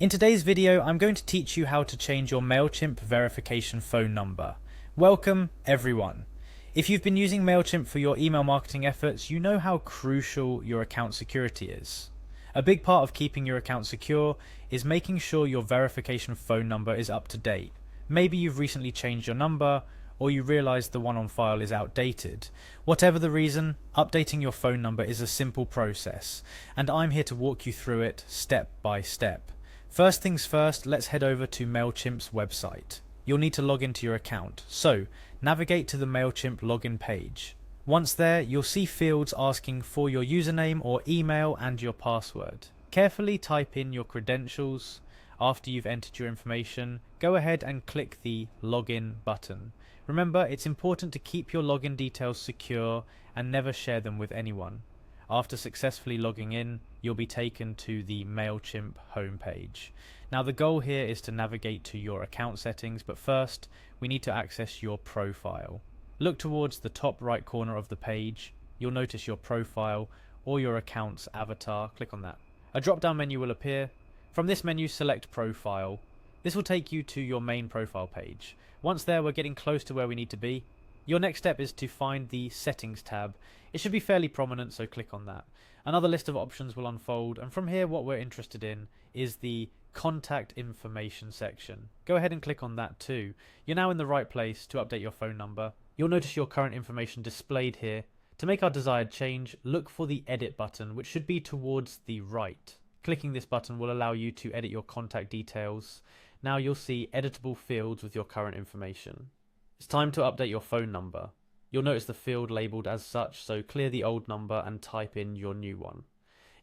In today's video, I'm going to teach you how to change your Mailchimp verification phone number. Welcome, everyone. If you've been using Mailchimp for your email marketing efforts, you know how crucial your account security is. A big part of keeping your account secure is making sure your verification phone number is up to date. Maybe you've recently changed your number, or you realize the one on file is outdated. Whatever the reason, updating your phone number is a simple process, and I'm here to walk you through it step by step. First things first, let's head over to Mailchimp's website. You'll need to log into your account, so navigate to the Mailchimp login page. Once there, you'll see fields asking for your username or email and your password. Carefully type in your credentials. After you've entered your information, go ahead and click the Login button. Remember, it's important to keep your login details secure and never share them with anyone. After successfully logging in, you'll be taken to the Mailchimp homepage. Now the goal here is to navigate to your account settings, but first we need to access your profile. Look towards the top right corner of the page. You'll notice your profile or your account's avatar. Click on that. A drop-down menu will appear. From this menu, select Profile. This will take you to your main profile page. Once there, we're getting close to where we need to be. Your next step is to find the Settings tab. It should be fairly prominent, so click on that. Another list of options will unfold, and from here what we're interested in is the Contact Information section. Go ahead and click on that too. You're now in the right place to update your phone number. You'll notice your current information displayed here. To make our desired change, look for the Edit button, which should be towards the right. Clicking this button will allow you to edit your contact details. Now you'll see editable fields with your current information. It's time to update your phone number. You'll notice the field labelled as such, so clear the old number and type in your new one.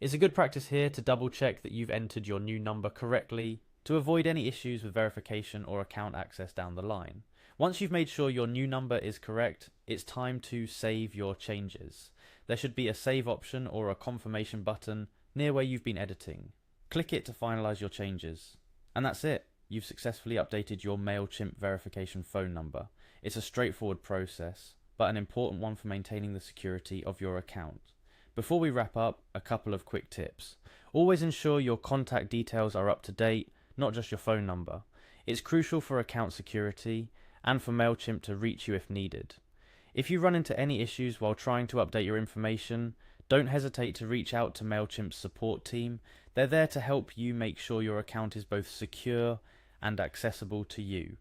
It's a good practice here to double check that you've entered your new number correctly to avoid any issues with verification or account access down the line. Once you've made sure your new number is correct, it's time to save your changes. There should be a save option or a confirmation button near where you've been editing. Click it to finalise your changes. And that's it. You've successfully updated your Mailchimp verification phone number. It's a straightforward process, but an important one for maintaining the security of your account. Before we wrap up, a couple of quick tips. Always ensure your contact details are up to date, not just your phone number. It's crucial for account security and for Mailchimp to reach you if needed. If you run into any issues while trying to update your information, don't hesitate to reach out to Mailchimp's support team. They're there to help you make sure your account is both secure and accessible to you.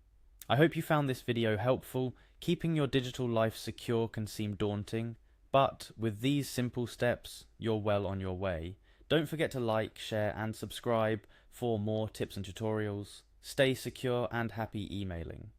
I hope you found this video helpful. Keeping your digital life secure can seem daunting, but with these simple steps, you're well on your way. Don't forget to like, share and subscribe for more tips and tutorials. Stay secure and happy emailing.